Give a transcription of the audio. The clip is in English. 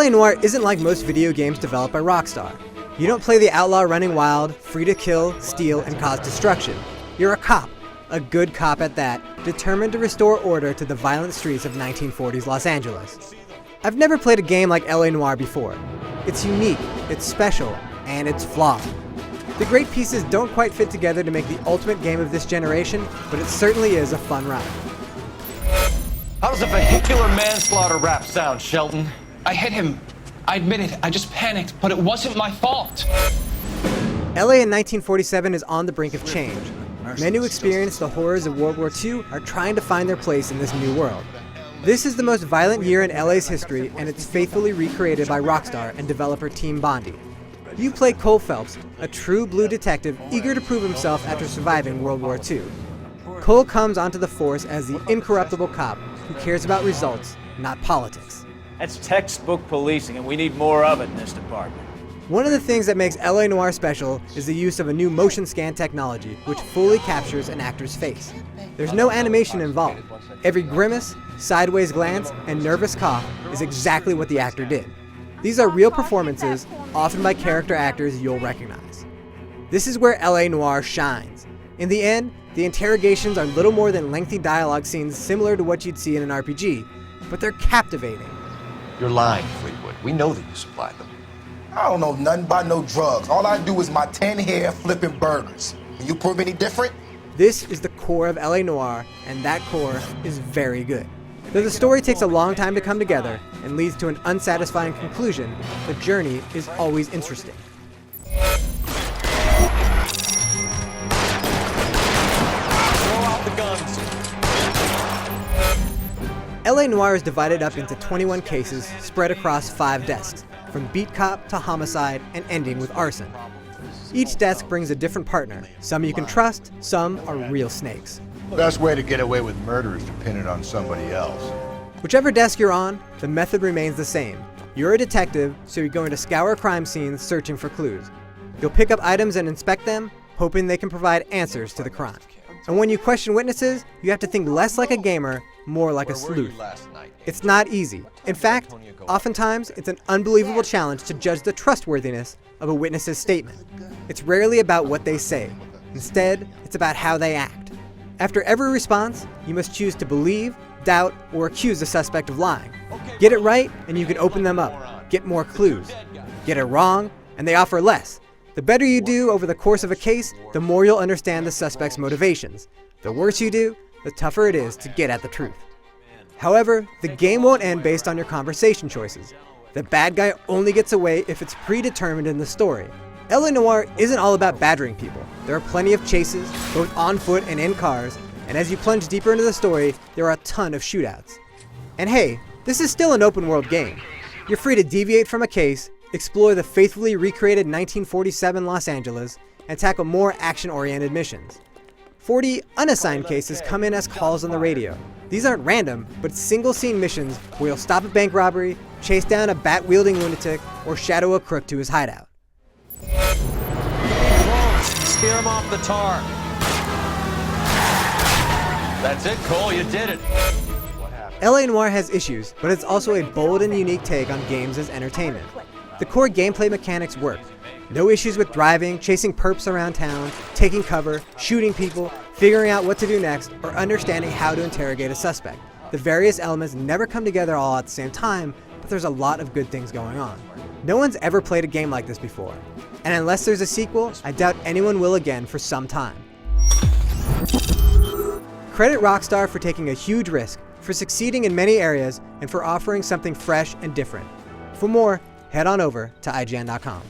LA Noire isn't like most video games developed by Rockstar. You don't play the outlaw running wild, free to kill, steal, and cause destruction. You're a cop, a good cop at that, determined to restore order to the violent streets of 1940s Los Angeles. I've never played a game like LA Noire before. It's unique, it's special, and it's flawed. The great pieces don't quite fit together to make the ultimate game of this generation, but it certainly is a fun ride. How does a vehicular manslaughter rap sound, Shelton? I hit him. I admit it, I just panicked, but it wasn't my fault. LA in 1947 is on the brink of change. Men who experienced the horrors of World War II are trying to find their place in this new world. This is the most violent year in LA's history, and it's faithfully recreated by Rockstar and developer Team Bondi. You play Cole Phelps, a true blue detective eager to prove himself after surviving World War II. Cole comes onto the force as the incorruptible cop who cares about results, not politics. That's textbook policing, and we need more of it in this department. One of the things that makes LA Noire special is the use of a new motion scan technology which fully captures an actor's face. There's no animation involved. Every grimace, sideways glance, and nervous cough is exactly what the actor did. These are real performances, often by character actors you'll recognize. This is where LA Noire shines. In the end, the interrogations are little more than lengthy dialogue scenes similar to what you'd see in an RPG, but they're captivating. You're lying, Fleetwood. We know that you supplied them. I don't know nothing about no drugs. All I do is my 10 hair flipping burgers. Can you prove any different? This is the core of LA Noire, and that core is very good. Though the story takes a long time to come together and leads to an unsatisfying conclusion, the journey is always interesting. LA Noire is divided up into 21 cases spread across 5 desks, from beat cop to homicide and ending with arson. Each desk brings a different partner. Some you can trust, some are real snakes. Best way to get away with murder is to pin it on somebody else. Whichever desk you're on, the method remains the same. You're a detective, so you're going to scour crime scenes searching for clues. You'll pick up items and inspect them, hoping they can provide answers to the crime. And when you question witnesses, you have to think less like a gamer, more like a sleuth. It's not easy. In fact, oftentimes it's an unbelievable challenge to judge the trustworthiness of a witness's statement. It's rarely about what they say. Instead, it's about how they act. After every response, you must choose to believe, doubt, or accuse the suspect of lying. Get it right, and you can open them up, get more clues. Get it wrong, and they offer less. The better you do over the course of a case, the more you'll understand the suspect's motivations. The worse you do, the tougher it is to get at the truth. However, the game won't end based on your conversation choices. The bad guy only gets away if it's predetermined in the story. LA Noire isn't all about badgering people. There are plenty of chases, both on foot and in cars, and as you plunge deeper into the story, there are a ton of shootouts. And hey, this is still an open world game. You're free to deviate from a case, explore the faithfully recreated 1947 Los Angeles, and tackle more action-oriented missions. 40 unassigned cases come in as calls on the radio. These aren't random, but single-scene missions where you'll stop a bank robbery, chase down a bat-wielding lunatic, or shadow a crook to his hideout. Scare him off the tar. That's it, Cole, you did it. LA Noire has issues, but it's also a bold and unique take on games as entertainment. The core gameplay mechanics work. No issues with driving, chasing perps around town, taking cover, shooting people, figuring out what to do next, or understanding how to interrogate a suspect. The various elements never come together all at the same time, but there's a lot of good things going on. No one's ever played a game like this before, and unless there's a sequel, I doubt anyone will again for some time. Credit Rockstar for taking a huge risk, for succeeding in many areas, and for offering something fresh and different. For more, head on over to IGN.com.